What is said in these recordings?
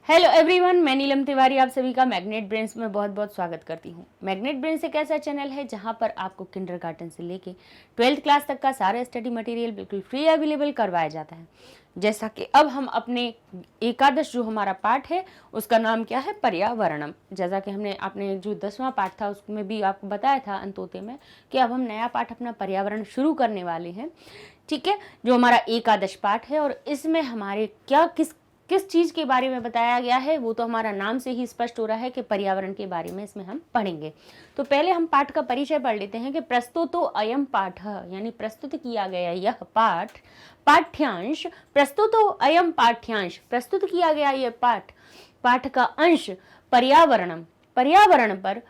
Hello everyone, मैं नीलम तिवारी आप सभी का मैग्नेट ब्रेन्स में बहुत बहुत स्वागत करती हूँ। मैग्नेट ब्रेन्स एक ऐसा चैनल है जहाँ पर आपको किंडरगार्टन से लेके 12th क्लास तक का सारा स्टडी मटेरियल बिल्कुल फ्री अवेलेबल करवाया जाता है। जैसा कि अब हम अपने एकादश जो हमारा पाठ है उसका नाम क्या है, पर्यावरणम। जैसा कि हमने अपने जो 10वां पाठ था उसमें भी आपको बताया था अंतोते में कि अब हम नया पाठ अपना पर्यावरण शुरू करने वाले हैं। ठीक है, जो हमारा एकादश पाठ है और इसमें हमारे क्या किस चीज के बारे में बताया गया है वो तो हमारा नाम से ही स्पष्ट हो रहा है कि पर्यावरण के बारे में इसमें हम पढ़ेंगे। तो पहले हम पाठ का परिचय पढ़ लेते हैं कि प्रस्तुतो अयम पाठ, यानी प्रस्तुत किया गया यह पाठ, पाठ्यांश प्रस्तुतो अयम पाठ्यांश, प्रस्तुत किया गया यह पाठ का अंश पर्यावरणम, पर्यावरण पर,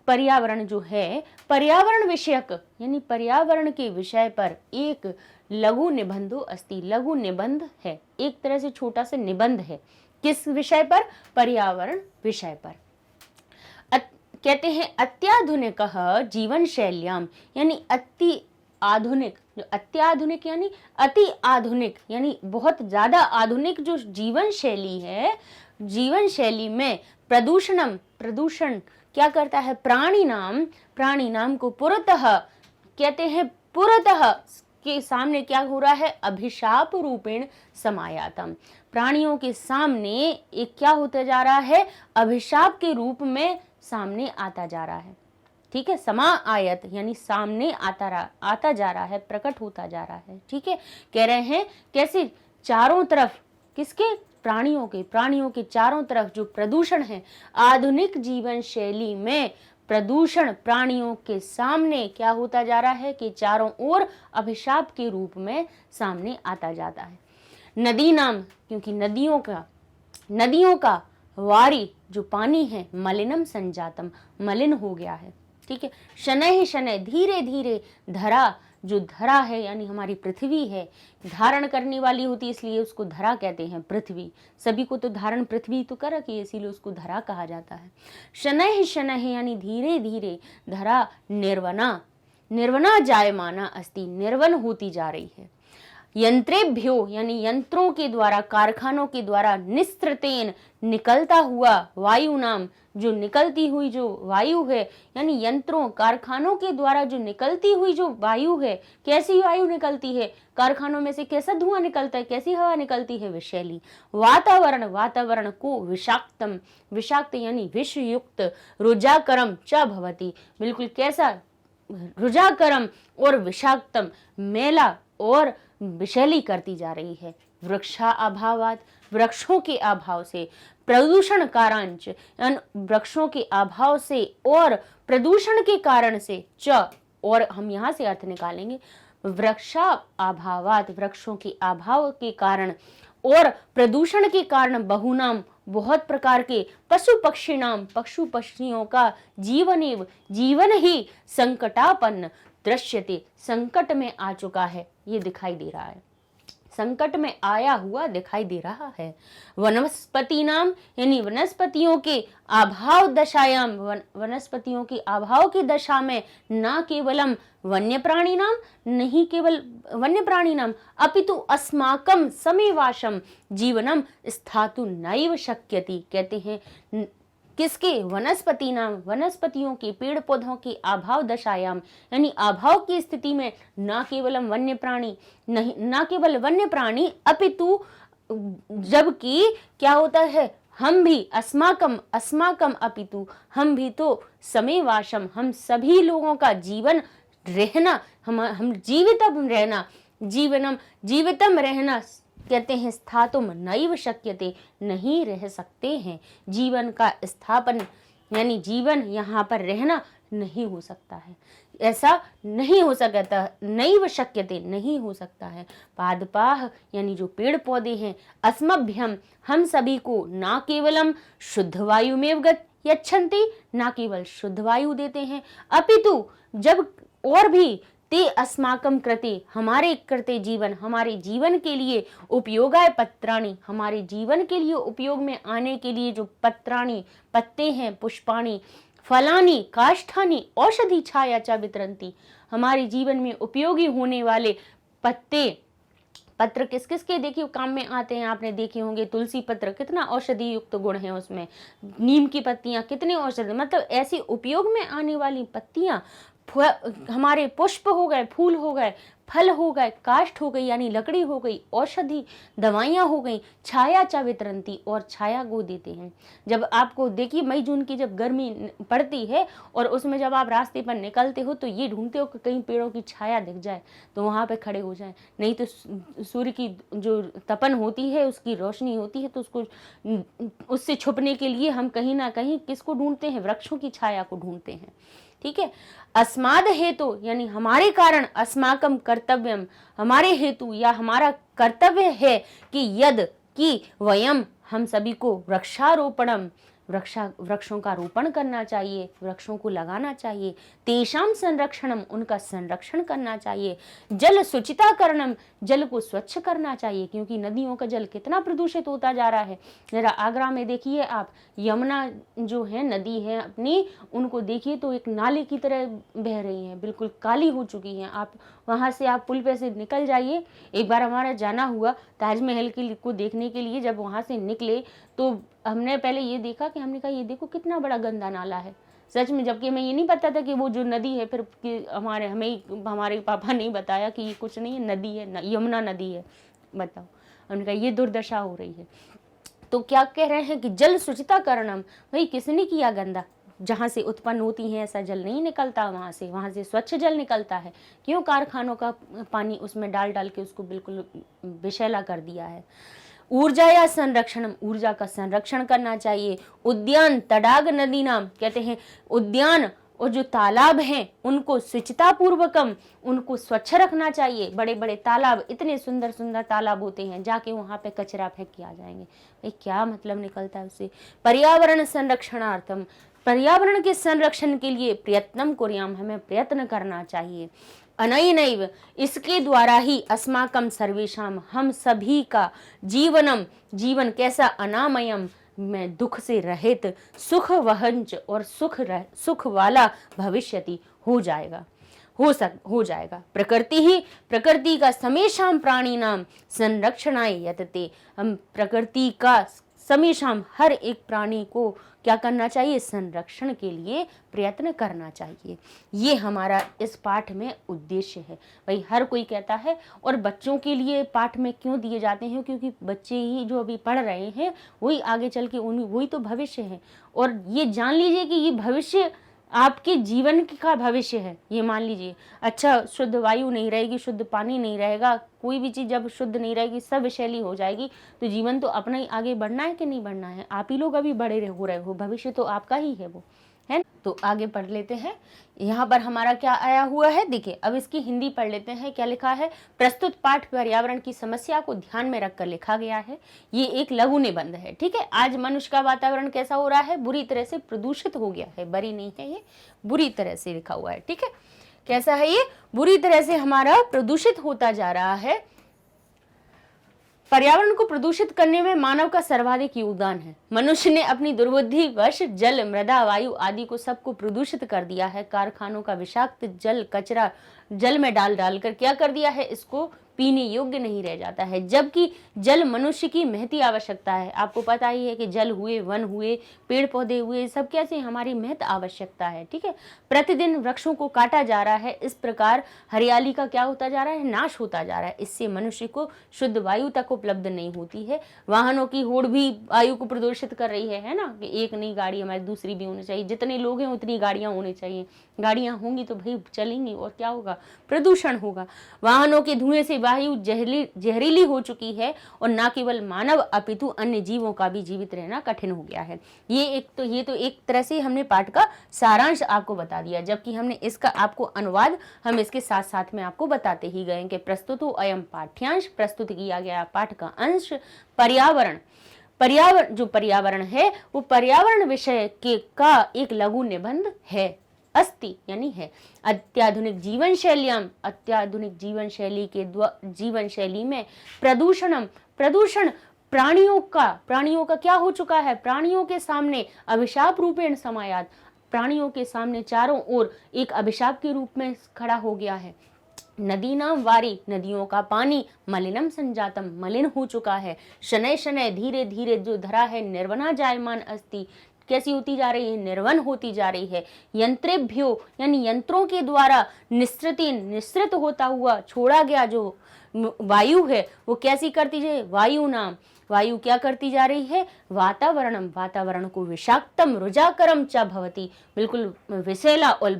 पर्यावरण जो है पर्यावरण विषयक यानी पर्यावरण के विषय पर एक लघु निबंधो अस्ति, लघु निबंध है, एक तरह से छोटा सा निबंध है। किस विषय पर? पर्यावरण विषय पर। कहते हैं अत्याधुनिक जीवन शैल्याम, यानी अति आधुनिक, जो अत्याधुनिक यानी अति आधुनिक यानी बहुत ज्यादा आधुनिक जो जीवन शैली है, जीवन शैली में प्रदूषणम, प्रदूषण क्या करता है, प्राणी नाम को पुरतः, कहते हैं पुरतः के सामने क्या हो रहा है, अभिशाप रूपेण समायातम, प्राणियों के सामने एक क्या होता जा रहा है, अभिशाप के रूप में सामने आता जा रहा है। ठीक है, समा आयत यानी सामने आता जा रहा है, प्रकट होता जा रहा है। ठीक है, कह रहे हैं कैसे, चारों तरफ किसके, प्राणियों के चारों तरफ जो प्रदूषण है, आधुनिक जीवन शैली में प्रदूषण प्राणियों के सामने क्या होता जा रहा है कि चारों ओर अभिशाप के रूप में सामने आता जाता है। नदी नाम, क्योंकि नदियों का वारी जो पानी है, मलिनम संजातम, मलिन हो गया है। ठीक है, शनैः शनैः, धीरे धीरे, धरा जो धरा है यानी हमारी पृथ्वी है, धारण करने वाली होती है इसलिए उसको धरा कहते हैं, पृथ्वी सभी को तो धारण पृथ्वी तो कर रखी है इसीलिए उसको धरा कहा जाता है। शनैः शनैः यानी धीरे धीरे, धरा निर्वना जायमाना अस्ति, निर्वन होती जा रही है। यंत्रेभ्यो यानी यंत्रों के द्वारा, कारखानों के द्वारा, निस्सृतेन निकलता हुआ, वायु नाम जो निकलती हुई जो वायु है, यानी यंत्रों कारखानों के द्वारा जो निकलती हुई जो वायु है, कैसी वायु निकलती है, कारखानों में से कैसा धुआं निकलता है, कैसी हवा निकलती है, विषैली। वातावरण को विषाक्तम, विषाक्त यानी विषयुक्त, रुजाकरम च भवति, बिल्कुल कैसा, रुजाकरम और विषाक्तम, मेला और विषैली करती जा रही है। वृक्षा अभावात, वृक्षों के अभाव से, प्रदूषण कारांच, वृक्षों के अभाव से और प्रदूषण के कारण से, च और हम यहाँ से अर्थ निकालेंगे, वृक्षा अभावात, वृक्षों के अभाव के कारण और प्रदूषण के कारण, बहुनाम बहुत प्रकार के, पशु पक्षियों का जीवन ही संकटापन्न दृश्यते, संकट में आ चुका है, ये दिखाई दे रहा है, संकट में आया हुआ दिखाई दे रहा है। वनस्पति नाम यानी वनस्पतियों के अभाव दशायाम, वनस्पतियों के अभाव की दशा में, न केवलम वन्य प्राणी नाम, नहीं केवल वन्य प्राणी नाम, अपितु अस्माकम समेवाशम जीवनम स्थातु नैव शक्यति, कहते हैं किसके, वनस्पति नाम, वनस्पतियों के, पेड़ पौधों के अभाव दशायाम यानी अभाव की स्थिति में, न केवलम वन्य प्राणी, नहीं न केवल वन्य प्राणी, अपितु जबकि क्या होता है, हम भी, अस्माकम अपितु, हम भी तो, समेवाशम हम सभी लोगों का जीवन रहना, हम जीवितम रहना, कहते हैं स्थातुम नैव शक्यते, नहीं रह सकते हैं, जीवन का स्थापन यानी जीवन यहाँ पर रहना नहीं हो सकता है, ऐसा नहीं हो सकता, नैव शक्यते नहीं हो सकता है। पादपाह यानी जो पेड़ पौधे हैं, अस्मभ्यम हम सभी को, ना केवलम शुद्ध वायु में यच्छन्ति, ना केवल शुद्ध वायु देते हैं, अपितु जब और भी, ते अस्माकम कृते हमारे कृते जीवन, हमारे जीवन के लिए, उपयोगाय पत्राणि हमारे जीवन के लिए उपयोग में आने के लिए जो पत्राणि पत्ते हैं, पुष्पाणि, फलानि काष्ठानि औषधि छाया च वितरन्ति, हमारे जीवन में उपयोगी होने वाले पत्ते, पत्र किस किस के देखिए काम में आते हैं, आपने देखे होंगे तुलसी पत्र कितना औषधि युक्त गुण है उसमें, नीम की पत्तियां कितने औषधि, मतलब ऐसी उपयोग में आने वाली पत्तियां, हमारे पुष्प हो गए, फूल हो गए, फल हो गए, काष्ठ हो गई यानी लकड़ी हो गई, औषधि दवाइयाँ हो गई, छाया चा वितरंती और छाया को देते हैं। जब आपको देखिए मई जून की जब गर्मी पड़ती है और उसमें जब आप रास्ते पर निकलते हो तो ये ढूंढते हो कि कहीं पेड़ों की छाया दिख जाए तो वहाँ पे खड़े हो जाए, नहीं तो सूर्य की जो तपन होती है, उसकी रोशनी होती है, तो उसको उससे छुपने के लिए हम कहीं ना कहीं किसको ढूंढते हैं, वृक्षों की छाया को ढूंढते हैं। ठीक है, अस्माद हेतु यानी हमारे कारण, अस्माकम कर्तव्यम हमारे हेतु या हमारा कर्तव्य है कि यद कि वयम हम सभी को वृक्षारोपणम वृक्षों का रोपण करना चाहिए, वृक्षों को लगाना चाहिए, तेषाम संरक्षणम उनका संरक्षण करना चाहिए, जल शुचिताकरणम जल को स्वच्छ करना चाहिए, क्योंकि नदियों का जल कितना प्रदूषित होता जा रहा है। जरा आगरा में देखिए आप, यमुना जो है नदी है अपनी, उनको देखिए तो एक नाले की तरह बह रही है, बिल्कुल काली हो चुकी हैं। आप वहाँ से आप पुल पे से निकल जाइए, एक बार हमारा जाना हुआ ताजमहल को देखने के लिए, जब वहाँ से निकले तो हमने पहले ये देखा कि हमने कहा ये देखो कितना बड़ा गंदा नाला है, सच में, जबकि हमें ये नहीं पता था कि वो जो नदी है, फिर कि हमारे पापा ने बताया कि ये कुछ नहीं है, नदी है, यमुना नदी है। बताओ, हमने कहा ये दुर्दशा हो रही है। तो क्या कह रहे हैं कि जल शुचिता करणम, भाई किसने किया गंदा, जहाँ से उत्पन्न होती है ऐसा जल नहीं निकलता, वहाँ से स्वच्छ जल निकलता है। क्यों कारखानों का पानी उसमें डाल डाल के उसको बिल्कुल विषैला कर दिया है। ऊर्जा या संरक्षण, ऊर्जा का संरक्षण करना चाहिए। उद्यान तडाग नदी नाम, कहते हैं उद्यान और जो तालाब हैं उनको स्वच्छता पूर्वकम उनको स्वच्छ रखना चाहिए। बड़े बड़े तालाब, इतने सुंदर सुंदर तालाब होते हैं, जाके वहाँ पे कचरा फेंक के आ जाएंगे, भाई क्या मतलब निकलता है उससे। पर्यावरण संरक्षणार्थम, पर्यावरण के संरक्षण के लिए प्रयत्नम कुर्याम, हमें प्रयत्न करना चाहिए। अनैनैव, इसके द्वारा ही अस्माकम सर्वेशाम, हम सभी का जीवन कैसा, अनामयम में दुख से रहित, सुख वहंच और सुख वाला भविष्यति हो जाएगा, हो जाएगा। प्रकृति का समेशाम प्राणी नाम संरक्षणाय यतते, हम प्रकृति का समेशाम हर एक प्राणी को क्या करना चाहिए, संरक्षण के लिए प्रयत्न करना चाहिए। ये हमारा इस पाठ में उद्देश्य है। भाई हर कोई कहता है, और बच्चों के लिए पाठ में क्यों दिए जाते हैं, क्योंकि बच्चे ही जो अभी पढ़ रहे हैं वही आगे चल के वही तो भविष्य है। और ये जान लीजिए कि ये भविष्य आपके जीवन का भविष्य है। ये मान लीजिए, अच्छा शुद्ध वायु नहीं रहेगी, शुद्ध पानी नहीं रहेगा, कोई भी चीज़ जब शुद्ध नहीं रहेगी, सब विषैली हो जाएगी, तो जीवन तो अपना ही आगे बढ़ना है कि नहीं बढ़ना है। आप ही लोग अभी बड़े हो रहे हो, भविष्य तो आपका ही है वो, है। तो आगे पढ़ लेते हैं। यहाँ पर हमारा क्या आया हुआ है, देखिए अब इसकी हिंदी पढ़ लेते हैं। क्या लिखा है, प्रस्तुत पाठ पर्यावरण की समस्या को ध्यान में रखकर लिखा गया है। ये एक लघु निबंध है, ठीक है। आज मनुष्य का वातावरण कैसा हो रहा है, बुरी तरह से प्रदूषित हो गया है, बरी नहीं है ये, बुरी तरह से लिखा हुआ है, ठीक है। कैसा है ये, बुरी तरह से हमारा प्रदूषित होता जा रहा है। पर्यावरण को प्रदूषित करने में मानव का सर्वाधिक योगदान है। मनुष्य ने अपनी दुर्बुद्धि वश जल, मृदा, वायु आदि को सबको प्रदूषित कर दिया है। कारखानों का विषाक्त जल कचरा जल में डाल कर क्या कर दिया है, इसको पीने योग्य नहीं रह जाता है, जबकि जल मनुष्य की महती आवश्यकता है। आपको पता ही है कि जल हुए, वन हुए, पेड़ पौधे हुए, सब कैसे हमारी महत आवश्यकता है, ठीक है। प्रतिदिन वृक्षों को काटा जा रहा है, इस प्रकार हरियाली का क्या होता जा रहा है, नाश होता जा रहा है। इससे मनुष्य को शुद्ध वायु तक उपलब्ध नहीं होती है। वाहनों की होड़ भी वायु को प्रदूषित कर रही है ना, कि एक नई गाड़ी हमारी दूसरी भी होनी चाहिए, जितने लोग हैं उतनी गाड़ियां होनी चाहिए। गाड़ियां होंगी तो भाई चलेंगी, और क्या होगा, प्रदूषण होगा। वाहनों के धुएं से वायु जहरीली हो चुकी है, और न केवल मानव अपितु अन्य जीवों का भी जीवित रहना कठिन हो गया है। ये तो एक तरह से हमने पाठ का सारांश आपको बता दिया, जबकि हमने इसका आपको अनुवाद हम इसके साथ साथ में आपको बताते ही गए कि प्रस्तुतो अयम पाठ्यांश, प्रस्तुत किया गया पाठ का अंश पर्यावरण जो पर्यावरण है वो पर्यावरण विषय के का एक लघु निबंध है। अस्ति यानी है। अत्याधुनिक जीवन शैली के जीवन शैली में प्रदूषण प्राणियों का क्या हो चुका है, प्राणियों के सामने अभिशाप रूपेण समायात, प्राणियों के सामने चारों ओर एक अभिशाप के रूप में खड़ा हो गया है। नदीनां वारी, नदियों का पानी, मलिनम संजातम, मलिन हो चुका है। शनैः शनैः, धीरे धीरे जो धरा है, निर्वना जायमान अस्ति, कैसी होती जा रही है, निर्वन होती जा रही है। यंत्रेभ्यो, यानी यंत्रों के द्वारा, निश्रित होता हुआ छोड़ा गया जो वायु है, वो कैसी करती है, वायु नाम, वायु क्या करती जा रही है, वातावरणम, वातावरण को विषाक्तम रुजाकरम च भवति, बिल्कुल विषैला और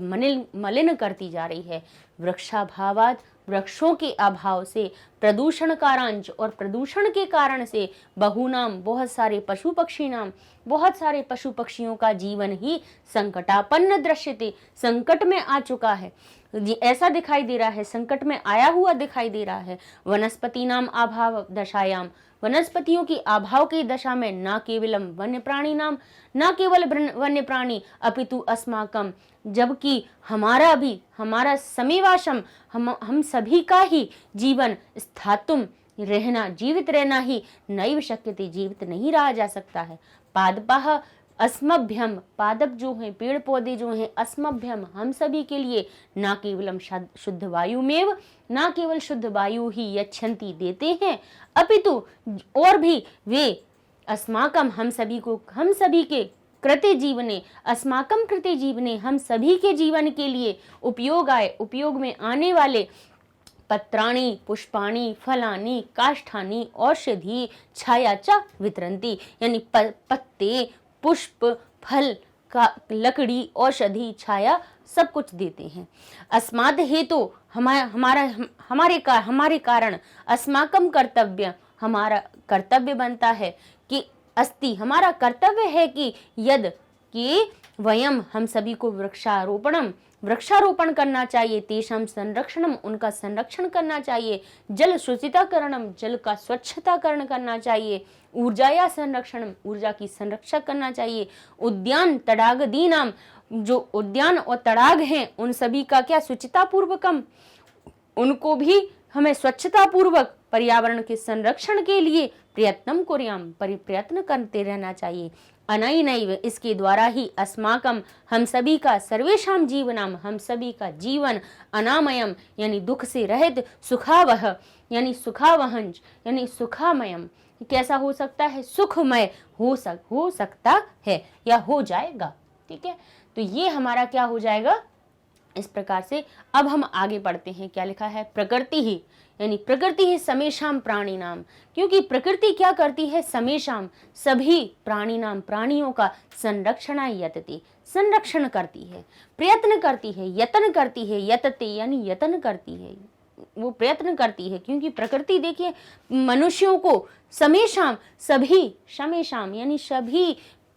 मलिन करती जा रही है। वृक्षाभावात, वृक्षों के अभाव से, प्रदूषण कारांच, और प्रदूषण के कारण से, बहुनाम, बहुत सारे पशु पक्षी नाम, बहुत सारे पशु पक्षियों का जीवन ही संकटापन्न दृश्यते, संकट में आ चुका है, ऐसा दिखाई दे रहा है, संकट में आया हुआ दिखाई दे रहा है। वनस्पति नाम अभाव दशायाम, वनस्पतियों की अभाव की दशा में, ना केवलम वन्य प्राणी नाम, ना केवल वन्य प्राणी, अपितु अस्माकम, जबकि हमारा समीवाशम, हम सभी का ही जीवन, स्थातुम, रहना, जीवित रहना ही, नैव शक्यते, जीवित नहीं रहा जा सकता है। पादपाः अस्मभ्यम, पादप जो हैं, पेड़ पौधे जो हैं, अस्मभ्यम, हम सभी के लिए, ना केवलम शुद्ध वायुमेव, ना केवल शुद्ध वायु ही यच्छन्ति, देते हैं, अपितु और भी वे, अस्माकम, हम सभी के कृते जीवने, अस्माकम कृते जीवने, हम सभी के जीवन के लिए उपयोग में आने वाले, पत्राणि पुष्पाणि फलानि काष्ठानि औषधि छाया च वितरन्ति, यानी पत्ते, पुष्प, फल का, लकड़ी, औषधि, छाया, सब कुछ देते हैं। अस्मात् हेतु, हमारे कारण, अस्माकम कर्तव्य, हमारा कर्तव्य बनता है कि अस्ति, हमारा कर्तव्य है कि यद, कि वयम, हम सभी को वृक्षारोपण करना चाहिए, तेषां संरक्षणम, उनका संरक्षण करना चाहिए, जल शुचिताकरणम, जल का स्वच्छताकरण करना चाहिए, ऊर्जाया संरक्षणम, ऊर्जा की संरक्षण करना चाहिए, उद्यान तडागदीनाम, जो उद्यान और तड़ाग हैं उन सभी का क्या, शुचिता पूर्वकम, उनको भी हमें स्वच्छता पूर्वक पर्यावरण के संरक्षण के लिए प्रयत्न करते रहना चाहिए। अनैनैव, इसके द्वारा ही, अस्माकम, हम सभी का, सर्वेषां जीवनम, हम सभी का जीवन, अनामयम, यानी दुख से रहित, सुखावह, यानी सुखावहंज, यानी सुखामयम, कैसा हो सकता है, सुखमय हो सकता है या हो जाएगा। ठीक है, तो ये हमारा क्या हो जाएगा इस प्रकार से। अब हम आगे पढ़ते हैं, क्या लिखा है, प्रकृति ही, यानी प्रकृति ही समेशाम प्राणी नाम, क्योंकि प्रकृति क्या करती है, समेशाम, सभी प्राणी नाम, प्राणियों का, संरक्षण यतते, संरक्षण करती है, प्रयत्न करती है, यतन करती है, यतते यानी यतन करती है, वो प्रयत्न करती है, क्योंकि प्रकृति देखिए मनुष्यों को समेशाम, सभी, समेशाम यानी सभी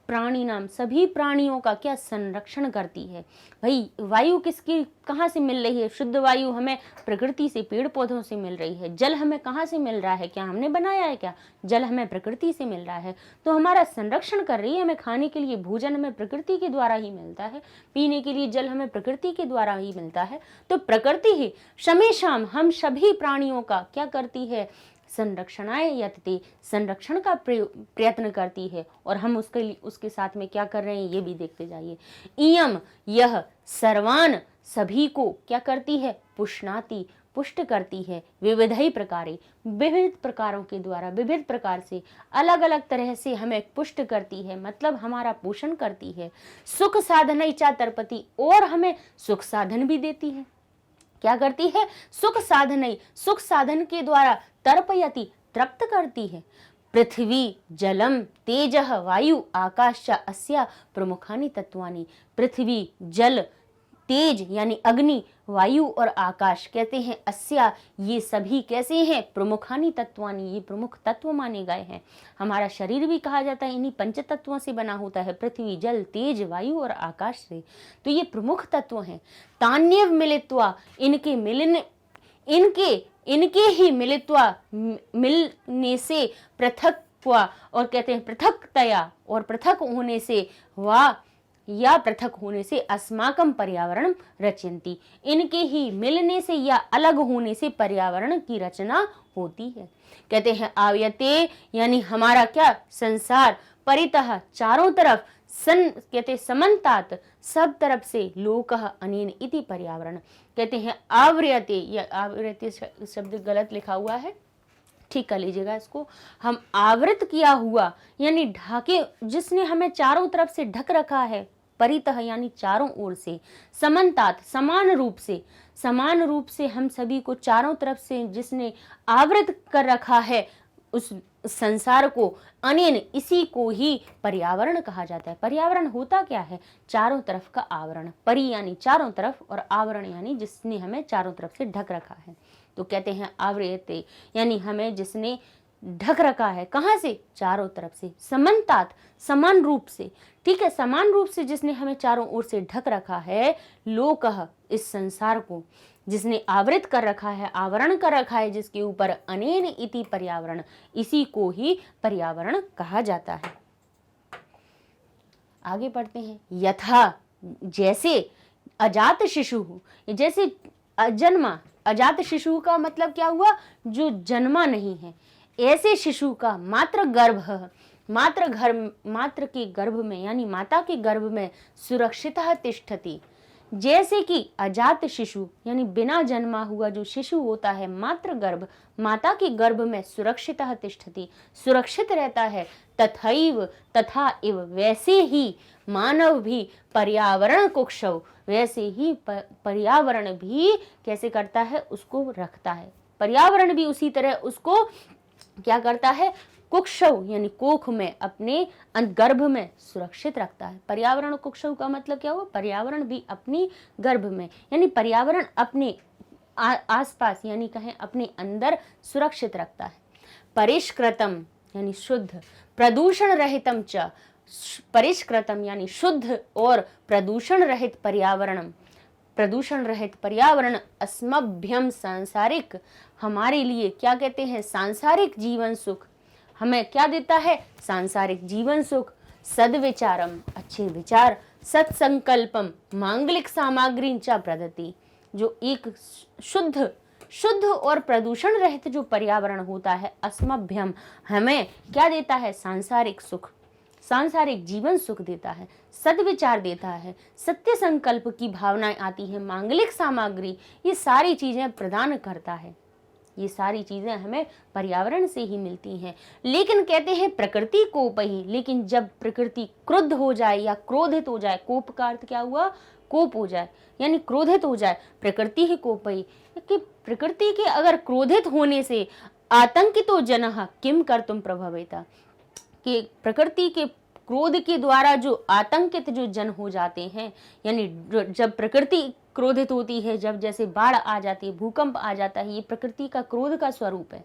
प्राणी नाम, सभी प्राणियों का क्या, संरक्षण करती है। भाई वायु किसकी, कहाँ से मिल रही है, शुद्ध वायु हमें प्रकृति से, पेड़ पौधों से मिल रही है। जल हमें कहाँ से मिल रहा है, क्या हमने बनाया है क्या, जल हमें प्रकृति से मिल रहा है, तो हमारा संरक्षण कर रही है। हमें खाने के लिए भोजन हमें प्रकृति के द्वारा ही मिलता है, पीने के लिए जल हमें प्रकृति के द्वारा ही मिलता है। तो प्रकृति ही समेशाम, हम सभी प्राणियों का क्या करती है, संरक्षणाय यतते, संरक्षण का प्रयत्न करती है। और हम उसके साथ में क्या कर रहे हैं ये भी देखते जाइए। इयम, यह, सर्वान, सभी को क्या करती है, पुष्णाति, पुष्ट करती है, विविधई प्रकारे, विविध प्रकारों के द्वारा, विविध प्रकार से, अलग अलग तरह से हमें पुष्ट करती है, मतलब हमारा पोषण करती है। सुख साधन चा तर्पति, और हमें सुख साधन भी देती है। क्या करती है, सुख साधन, सुख साधन के द्वारा, तर्पयति, तृप्त करती है। पृथ्वी जलम तेजः वायु आकाश च अस्या प्रमुखानि तत्वानि, पृथ्वी जल तेज यानी अग्नि, वायु और आकाश कहते हैं अस्या, ये सभी कैसे हैं, प्रमुखानि तत्वानि, ये प्रमुख तत्व माने गए हैं। हमारा शरीर भी कहा जाता है इन्हीं पंच तत्वों से बना होता है, पृथ्वी जल तेज वायु और आकाश से, तो ये प्रमुख तत्व हैं। तान्यव मिलित्वा, इनके ही मिलने से पृथक्वा, और कहते हैं पृथकतया, और पृथक होने से, या पृथक होने से, अस्माकम पर्यावरण रचयन्ति, इनके ही मिलने से या अलग होने से पर्यावरण की रचना होती है। कहते हैं आयते, यानी हमारा क्या, संसार, परितः, चारों तरफ, कहते समन्तात, सब तरफ से, लोकः अनेन इति पर्यावरण, कहते हैं आवृयते, या आवृयते शब्द गलत लिखा हुआ है, ठीक कर लीजिएगा इसको, हम आवृत किया हुआ यानी ढाके, जिसने हमें चारों तरफ से ढक रखा है, परितः यानी चारों ओर से, समन्तात समान रूप से हम सभी को चारों तरफ से जिसने आवृत कर रखा है उस संसार को, अनेन इसी को ही पर्यावरण कहा जाता है। पर्यावरण होता क्या है? चारों तरफ का आवरण, परि यानी चारों तरफ और आवरण यानी जिसने हमें चारों तरफ से ढक रखा है। तो कहते हैं आवृयते यानी हमें जिसने ढक रखा है, कहां से? चारों तरफ से। समन्तात समान रूप से, ठीक है, समान रूप से जिसने हमें चारों ओर से ढक रखा है, लोकः इस संसार को जिसने आवृत कर रखा है, आवरण कर रखा है जिसके ऊपर, अनेन इति पर्यावरण इसी को ही पर्यावरण कहा जाता है। आगे पढ़ते हैं। यथा जैसे अजात शिशु, जैसे अजन्मा, अजात शिशु का मतलब क्या हुआ? जो जन्मा नहीं है, ऐसे शिशु का मात्र गर्भ, मात्र के गर्भ में यानी माता के गर्भ में सुरक्षितः तिष्ठति, जैसे कि अजात शिशु यानी बिना जन्मा हुआ जो शिशु होता है, मात्र गर्भ माता के गर्भ में सुरक्षितः तिष्ठति सुरक्षित रहता है, तथैव तथा एव वैसे ही मानव भी पर्यावरण कुक्षौ, वैसे ही पर्यावरण भी कैसे करता है? उसको रखता है। पर्यावरण भी उसी तरह उसको क्या करता है? कुक्षौ यानी कोख में, अपने गर्भ में सुरक्षित रखता है। पर्यावरण कुक्षौ का मतलब क्या हुआ? पर्यावरण भी अपनी गर्भ में यानी पर्यावरण अपने आसपास यानी कहें अपने अंदर सुरक्षित रखता है। परिष्कृतम यानी शुद्ध, प्रदूषण रहितम च, परिष्कृतम यानी शुद्ध और प्रदूषण रहित पर्यावरणम, प्रदूषण रहित पर्यावरण अस्मभ्यम सांसारिक, हमारे लिए क्या कहते हैं? सांसारिक जीवन सुख, हमें क्या देता है? सांसारिक जीवन सुख। सद्विचारम अच्छे विचार, सत्संकल्पम मांगलिक सामग्री च प्रदति, जो एक शुद्ध और प्रदूषण रहित जो पर्यावरण होता है, अस्मभ्यम हमें क्या देता है? सांसारिक सुख, सांसारिक जीवन सुख देता है, सद्विचार देता है, सत्य संकल्प की भावनाएं आती है, मांगलिक सामग्री ये सारी चीजें प्रदान करता है। ये सारी चीजें हमें पर्यावरण से ही मिलती हैं। लेकिन कहते हैं प्रकृति कोपही, लेकिन जब प्रकृति क्रुद्ध हो जाए या क्रोधित हो जाए, कोप का अर्थ क्या हुआ? कोप हो जाए यानी क्रोधित हो जाए, प्रकृति ही कोपही, कि प्रकृति के अगर क्रोधित होने से आतंकितो जनः किम कर्तुम प्रभवेता, कि प्रकृति के क्रोध के द्वारा जो आतंकित जो जन हो जाते हैं, यानी जब प्रकृति क्रोधित होती है, जब जैसे बाढ़ आ जाती है, भूकंप आ जाता है, ये प्रकृति का क्रोध का स्वरूप है।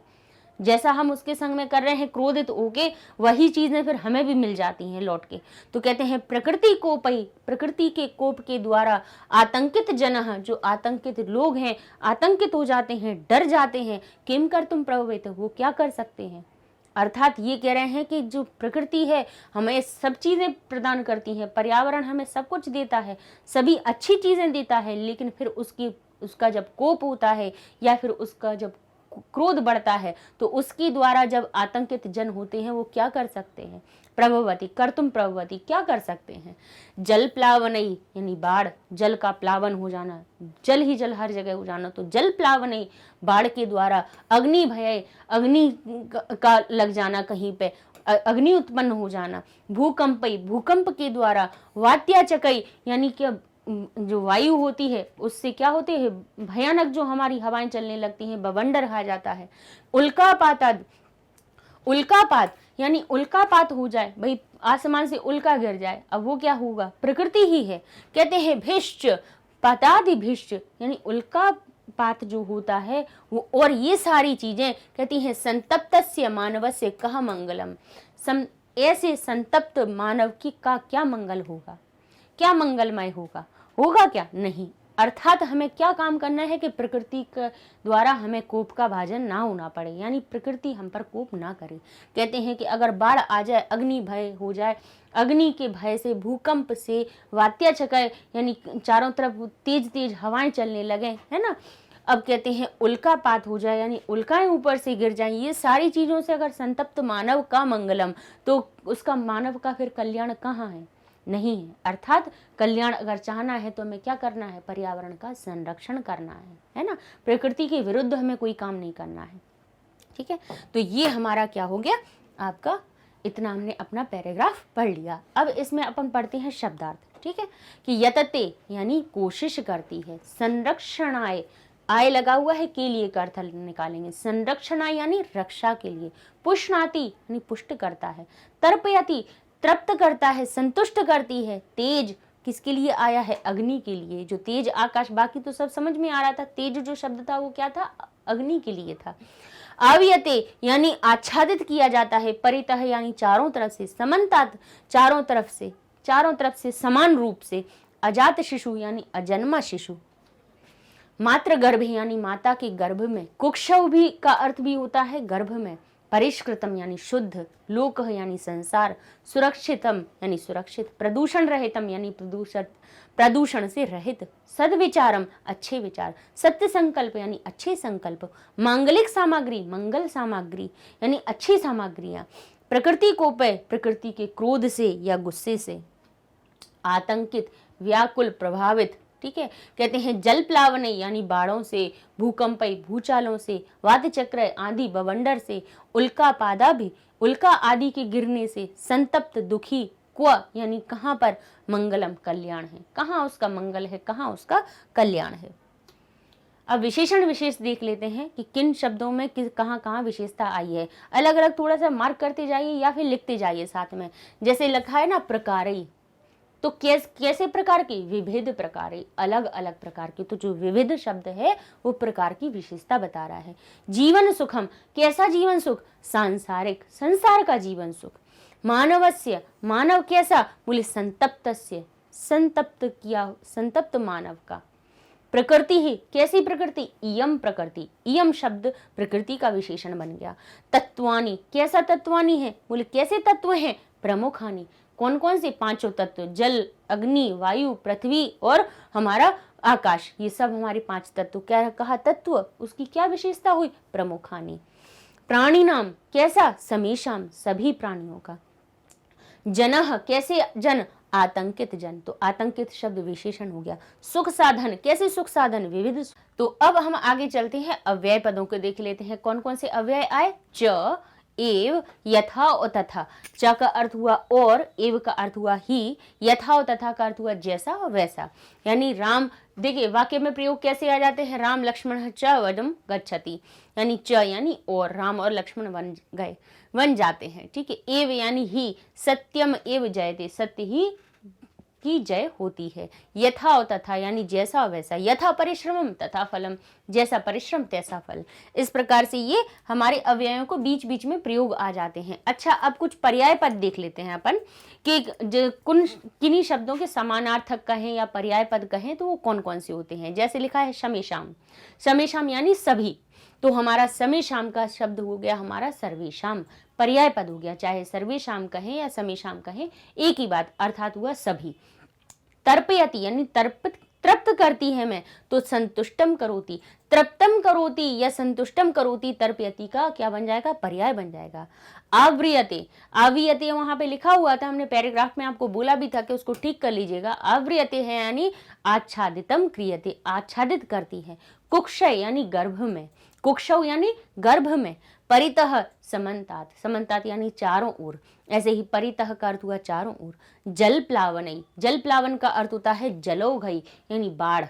जैसा हम उसके संग में कर रहे हैं क्रोधित होके, वही चीजें फिर हमें भी मिल जाती हैं लौट के। तो कहते हैं प्रकृति कोपही, प्रकृति के कोप के द्वारा आतंकित जनः, जो आतंकित लोग हैं, आतंकित हो जाते हैं, डर जाते हैं, किम कर्तुम प्रभवेत, वो क्या कर सकते हैं? अर्थात ये कह रहे हैं कि जो प्रकृति है हमें सब चीज़ें प्रदान करती है, पर्यावरण हमें सब कुछ देता है, सभी अच्छी चीज़ें देता है, लेकिन फिर उसका जब कोप होता है या फिर उसका जब क्रोध बढ़ता है, तो उसके द्वारा जब आतंकित जन होते हैं वो क्या कर सकते हैं? प्रभवती कर्तुम प्रभवती, क्या कर सकते हैं? जल प्लावनई यानी बाढ़, जल का प्लावन हो जाना, जल ही जल हर जगह हो जाना, तो जल प्लावनई बाढ़ के द्वारा, अग्नि भय, अग्नि का लग जाना कहीं पे, अग्नि उत्पन्न हो जाना, भूकंपई भूकंप के द्वारा, वात्याचकई यानी कि जो वायु होती है उससे क्या होते हैं? भयानक जो हमारी हवाएं चलने लगती हैं, बवंडर आ जाता है। उल्कापात, उल्कापात यानी उल्कापात हो जाए, भाई आसमान से उल्का गिर जाए, अब वो क्या होगा? प्रकृति ही है। कहते हैं भिष्ट पातादिभिष्ट यानी उल्कापात जो होता है वो, और ये सारी चीजें कहती हैं संतप्तस्य मानवस्य कह मंगलम, ऐसे संतप्त मानव की का क्या मंगल होगा? क्या मंगलमय होगा? होगा क्या? नहीं। अर्थात हमें क्या काम करना है कि प्रकृति के द्वारा हमें कोप का भाजन ना होना पड़े, यानी प्रकृति हम पर कोप ना करे। कहते हैं कि अगर बाढ़ आ जाए, अग्नि भय हो जाए, अग्नि के भय से, भूकंप से, वात्याचकय यानी चारों तरफ तेज तेज हवाएं चलने लगे, है ना। अब कहते हैं उल्कापात हो जाए यानी उल्काएं ऊपर से गिर जाएं, ये सारी चीज़ों से अगर संतप्त मानव का मंगलम, तो उसका मानव का फिर कल्याण कहाँ है? नहीं है। अर्थात कल्याण अगर चाहना है तो हमें क्या करना है, पर्यावरण का संरक्षण करना है ना, प्रकृति के विरुद्ध हमें कोई काम नहीं करना है। ठीक है, तो ये हमारा क्या हो गया आपका, इतना हमने अपना पैराग्राफ पढ़ लिया। अब इसमें अपन पढ़ते हैं शब्दार्थ। ठीक है, कि यतते यानी कोशिश करती है, संरक्षणाय आय लगा हुआ है, के लिए का अर्थ निकालेंगे, संरक्षणाय यानी रक्षा के लिए, पुष्णाति यानी पुष्ट करता है, तर्पयति तृप्त करता है, संतुष्ट करती है, तेज किसके लिए आया है, अग्नि के लिए, जो तेज आकाश, बाकी तो सब समझ में आ रहा था, तेज जो शब्द था वो क्या था, अग्नि के लिए था। आवियते यानी आच्छादित किया जाता है, परितः यानी चारों तरफ से, समन्तात चारों तरफ से समान रूप से, अजात शिशु यानी अजन्मा शिशु, मात्र गर्भ यानी माता के गर्भ में, कुक्षौ भी का अर्थ भी होता है गर्भ में, परिष्कृतम यानी शुद्ध, लोक यानी संसार, सुरक्षितम यानी सुरक्षित, प्रदूषण रहितम यानी प्रदूषण से रहित, सद्विचारम अच्छे विचार, सत्य संकल्प यानी अच्छे संकल्प, मांगलिक सामग्री मंगल सामग्री यानी अच्छी सामग्रियां, प्रकृति कोपय प्रकृति के क्रोध से या गुस्से से, आतंकित व्याकुल प्रभावित। ठीक है, कहते हैं जल प्लावने यानी बाढ़ों से, भूकंपई भूचालों से, वात चक्र आदि बवंडर से, उल्का आदि के गिरने से, संतप्त दुखी, क्व यानी कहाँ पर, मंगलम कल्याण है, कहाँ उसका मंगल है, कहाँ उसका कल्याण है। अब विशेषण विशेष देख लेते हैं कि किन शब्दों में कहाँ कहाँ विशेषता आई है। अलग अलग थोड़ा सा मार्क करते जाइए या फिर लिखते जाइए साथ में। जैसे लिखा है ना प्रकारई, तो कैसे प्रकार की, विविध प्रकार, अलग अलग प्रकार की, तो जो विविध शब्द है वो प्रकार की विशेषता बता रहा है। जीवन सुखम कैसा जीवन सुख, सांसारिक संसार का जीवन सुख, मानवस्य मानव कैसा, बोले संतप्तस्य संतप्त मानव का, प्रकृति ही कैसी प्रकृति, इयम प्रकृति, इयम शब्द प्रकृति का विशेषण बन गया। तत्वानि कैसा तत्वानि है, बोले कैसे तत्व हैं, प्रमुखानि कौन कौन से, पांचों तत्व, जल अग्नि वायु पृथ्वी और हमारा आकाश, ये सब हमारे पांच तत्व। क्या कहा, तत्व, उसकी क्या विशेषता हुई, प्रमुखानि। प्राणी नाम कैसा, समेशाम सभी प्राणियों का। जनः कैसे जन, आतंकित जन, तो आतंकित शब्द विशेषण हो गया। सुख साधन कैसे सुख साधन, विविध। तो अब हम आगे चलते हैं, अव्यय पदों को देख लेते हैं कौन कौन से अव्यय आए। च, एव, यथा और तथा। च का अर्थ हुआ और, एव का अर्थ हुआ ही, यथा और तथा का अर्थ हुआ जैसा और वैसा। यानी राम, देखिए वाक्य में प्रयोग कैसे आ जाते हैं, राम लक्ष्मण च वनम गच्छति, यानी च यानी और, राम और लक्ष्मण वन जाते हैं। ठीक है, एव यानी ही, सत्यम एव जयते, सत्य ही की जय होती है। यथा और तथा यानी जैसा और वैसा, यथा परिश्रमम तथा फलम, जैसा परिश्रम तैसा फल। इस प्रकार से ये हमारे अव्ययों को बीच बीच में प्रयोग आ जाते हैं। अच्छा, अब कुछ पर्याय पद देख लेते हैं अपन कि किन्हीं शब्दों के समानार्थक कहें या पर्याय पद कहें तो वो कौन कौन से होते हैं। जैसे लिखा है शमेशाम, शमेशाम यानी सभी, तो हमारा समेशाम का शब्द हो गया हमारा सर्वेशाम, पर्याय पद हो गया, चाहे सर्वेशाम कहें या समेशाम कहें एक ही बात, अर्थात हुआ सभी। तर्पयति यानी तृप्त करती है मैं, तो संतुष्टम करोति, तृप्तम करोति या संतुष्टम करोति, तर्पयति का क्या बन जाएगा, पर्याय बन जाएगा। आव्रियते, आव्रियते वहां पे लिखा हुआ था, हमने पैराग्राफ में आपको बोला भी था कि उसको ठीक कर लीजिएगा। आव्रियते है यानी आच्छादितम क्रियते, आच्छादित करती है। कुक्षय यानी गर्भ में, कुक्षौ यानी गर्भ में। परितः समन्तात, समन्तात यानी चारों ओर, ऐसे ही परितः का अर्थ हुआ चारों ओर। जल प्लावनई, जल प्लावन का अर्थ होता है जलौघई यानी बाढ़,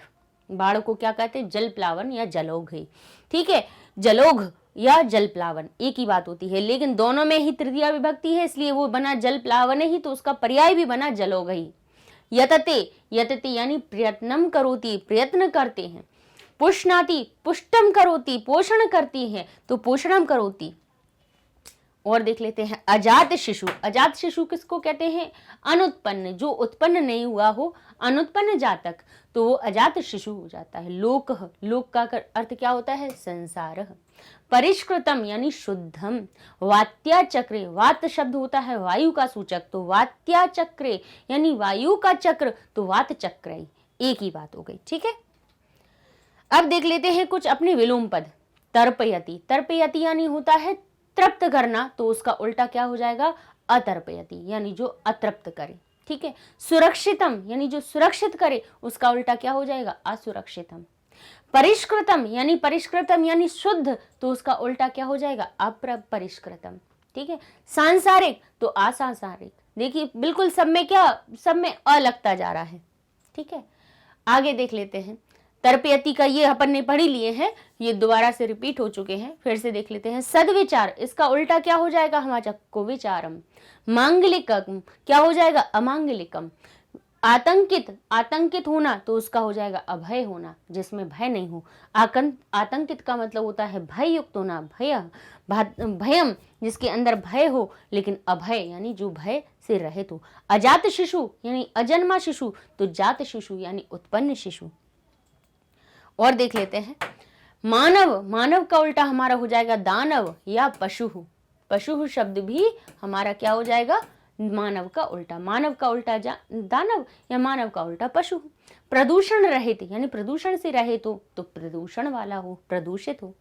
बाढ़ को क्या कहते हैं, जल प्लावन या जलौघई। ठीक है, जलौघ या जल प्लावन एक ही बात होती है, लेकिन दोनों में ही तृतीया विभक्ति है, इसलिए वो बना जल प्लावन ही, तो उसका पर्याय भी बना जलौघई। यतते, यतते यानी प्रयत्नम करोति, प्रयत्न करते हैं। पुष्णाति, पुष्टम करोति, पोषण करती है, तो पोषणम करोति। और देख लेते हैं अजात शिशु, अजात शिशु किसको कहते हैं, अनुत्पन्न, जो उत्पन्न नहीं हुआ हो, अनुत्पन्न जातक, तो वो अजात शिशु हो जाता है। लोक, लोक का अर्थ क्या होता है, संसार। परिष्कृतम यानी शुद्धम। वात्या चक्रे, वात शब्द होता है वायु का सूचक, तो वात्या चक्रे यानी वायु का चक्र, तो वात चक्र, एक ही बात हो गई। ठीक है, अब देख लेते हैं कुछ अपने विलोम पद। तर्पयति, तर्पयति यानी होता है तृप्त करना, तो उसका उल्टा क्या हो जाएगा, अतर्पयति यानी जो अतृप्त करे। ठीक है। सुरक्षितम यानी जो सुरक्षित करे उसका उल्टा क्या हो जाएगा, असुरक्षितम। परिष्कृतम यानी शुद्ध, तो उसका उल्टा क्या हो जाएगा, अपरिष्कृतम। ठीक है। सांसारिक तो असांसारिक। देखिए बिल्कुल सब में अ लगता जा रहा है। ठीक है। आगे देख लेते हैं। तर्पयति का ये अपन ने पढ़ ही लिए हैं, ये दोबारा से रिपीट हो चुके हैं, फिर से देख लेते हैं। सद्विचार, इसका उल्टा क्या हो जाएगा हमारा, कुविचारम। मांगलिकम क्या हो जाएगा, अमांगलिकम। आतंकित होना तो उसका हो जाएगा अभय होना, जिसमें भय नहीं हो। आतंकित का मतलब होता है भय युक्त होना, भयम जिसके अंदर भय हो लेकिन अभय यानी जो भय से रहित हो। अजात शिशु यानी अजन्मा शिशु, तो जात शिशु यानी उत्पन्न शिशु। और देख लेते हैं। मानव का उल्टा हमारा हो जाएगा दानव या पशु। पशु शब्द भी हमारा क्या हो जाएगा, मानव का उल्टा दानव या मानव का उल्टा पशु। प्रदूषण रहित यानी प्रदूषण से रहित हो तो प्रदूषण वाला हो, प्रदूषित हो।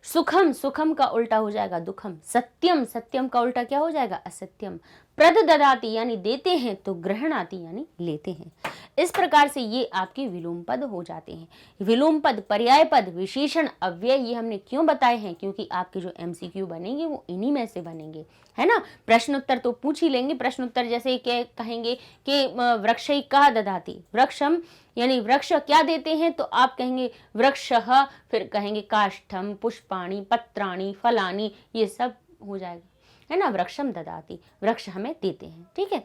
सुखम का उल्टा हो जाएगा दुखम। सत्यम का उल्टा क्या हो जाएगा, असत्यम। प्रददाति यानी देते हैं, तो ग्रहणाति यानी लेते हैं। इस प्रकार से ये आपके विलोम पद हो जाते हैं। विलोम पद, पर्याय पद, विशेषण, अव्यय, ये हमने क्यों बताए हैं, क्योंकि आपके जो MCQ बनेंगे वो इन्हीं में से बनेंगे, है ना। प्रश्न उत्तर तो पूछ ही लेंगे। प्रश्न उत्तर जैसे क्या कहेंगे कि वृक्षैका ददाति, वृक्षम यानी वृक्ष क्या देते हैं, तो आप कहेंगे वृक्षः, फिर कहेंगे काष्ठम, पुष्पाणि, पत्राणि, फलानि, ये सब हो जाएगा, है ना। वृक्षम ददाति, वृक्ष हमें देते हैं। ठीक है।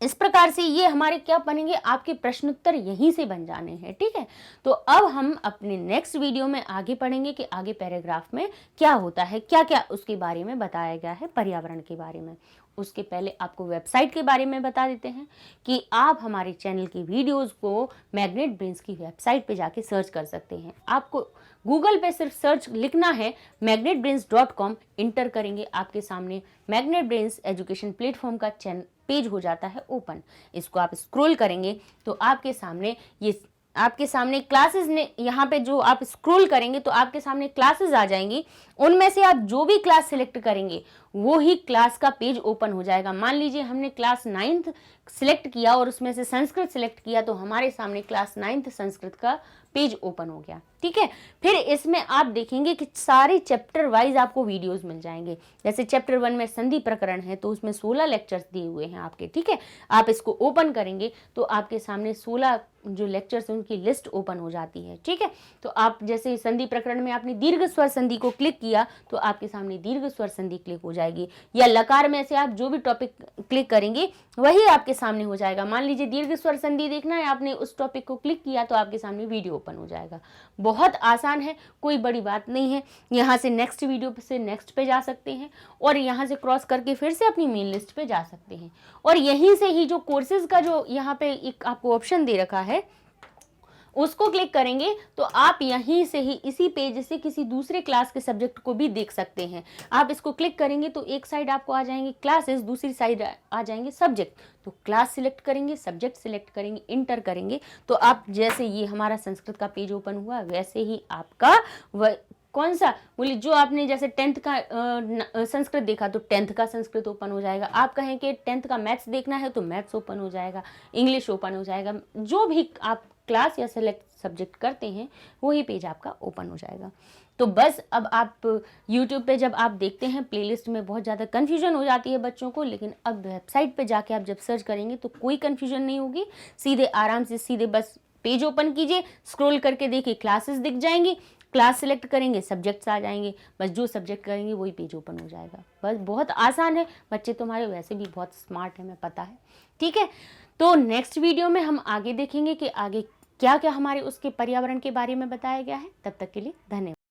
इस प्रकार से ये हमारे क्या बनेंगे, आपके प्रश्न उत्तर यहीं से बन जाने हैं। ठीक है। तो अब हम अपने नेक्स्ट वीडियो में आगे पढ़ेंगे कि आगे पैराग्राफ में क्या होता है, क्या क्या उसके बारे में बताया गया है, पर्यावरण के बारे में। उसके पहले आपको वेबसाइट के बारे में बता देते हैं कि आप हमारे चैनल की वीडियोस को मैग्नेट ब्रेन्स की वेबसाइट पे जाके सर्च कर सकते हैं। आपको गूगल पे सिर्फ सर्च लिखना है, magnetbrains.com इंटर करेंगे, आपके सामने मैग्नेट ब्रेन्स एजुकेशन प्लेटफॉर्म का पेज हो जाता है ओपन। इसको आप स्क्रॉल करेंगे तो आपके सामने क्लासेस ने, यहाँ पे जो आप स्क्रॉल करेंगे तो आपके सामने क्लासेस आ जाएंगी। उनमें से आप जो भी क्लास सिलेक्ट करेंगे वो ही क्लास का पेज ओपन हो जाएगा। मान लीजिए हमने क्लास 9th सिलेक्ट किया और उसमें से संस्कृत सिलेक्ट किया, तो हमारे सामने क्लास 9th संस्कृत का पेज ओपन हो गया। ठीक है। फिर इसमें आप देखेंगे कि सारे चैप्टर वाइज आपको वीडियोस मिल जाएंगे। जैसे चैप्टर 1 में संधि प्रकरण है तो उसमें 16 लेक्चर्स दिए हुए हैं आपके। ठीक है। आप इसको ओपन करेंगे तो आपके सामने 16 जो लेक्चर्स हैं उनकी लिस्ट ओपन हो जाती है। ठीक है। तो आप जैसे संधि प्रकरण में आपने दीर्घ स्वर संधि को क्लिक किया तो आपके सामने दीर्घ स्वर संधि क्लिक हो जाएगी, या लकार में से आप जो भी टॉपिक क्लिक करेंगे वही आपके सामने हो जाएगा। मान लीजिए दीर्घ स्वर संधि देखना है, आपने उस टॉपिक को क्लिक किया तो आपके सामने वीडियो ओपन हो जाएगा। बहुत आसान है, कोई बड़ी बात नहीं है। यहाँ से नेक्स्ट वीडियो से नेक्स्ट पे जा सकते हैं और यहाँ से क्रॉस करके फिर से अपनी मेन लिस्ट पे जा सकते हैं। और यहीं से ही जो कोर्सेज का जो यहाँ पे एक आपको ऑप्शन दे रखा है उसको क्लिक करेंगे तो आप यहीं से ही इसी पेज से किसी दूसरे क्लास के सब्जेक्ट को भी देख सकते हैं। आप इसको क्लिक करेंगे तो एक साइड आपको आ जाएंगे क्लासेस, दूसरी साइड आ जाएंगे सब्जेक्ट। तो क्लास सिलेक्ट करेंगे, सब्जेक्ट सिलेक्ट करेंगे, इंटर करेंगे तो आप जैसे ये हमारा संस्कृत का पेज ओपन हुआ वैसे ही आपका कौन सा बोलिए, जो आपने जैसे 10th का संस्कृत देखा तो 10th का संस्कृत ओपन हो जाएगा। आप कहें कि 10th का मैथ्स देखना है तो मैथ्स ओपन हो जाएगा, इंग्लिश ओपन हो जाएगा। जो भी आप क्लास या सेलेक्ट सब्जेक्ट करते हैं वही पेज आपका ओपन हो जाएगा। तो बस अब आप YouTube पे जब आप देखते हैं प्लेलिस्ट में बहुत ज़्यादा कन्फ्यूजन हो जाती है बच्चों को, लेकिन अब वेबसाइट पे जाके आप जब सर्च करेंगे तो कोई कन्फ्यूजन नहीं होगी। सीधे आराम से सीधे बस पेज ओपन कीजिए, स्क्रॉल करके देखिए क्लासेस दिख जाएंगी, क्लास सिलेक्ट करेंगे, सब्जेक्ट्स आ जाएंगे, बस जो सब्जेक्ट करेंगे वही पेज ओपन हो जाएगा। बस बहुत आसान है, बच्चे तुम्हारे वैसे भी बहुत स्मार्ट है, मैं पता है। ठीक है। तो नेक्स्ट वीडियो में हम आगे देखेंगे कि आगे क्या क्या हमारे उसके पर्यावरण के बारे में बताया गया है। तब तक के लिए धन्यवाद।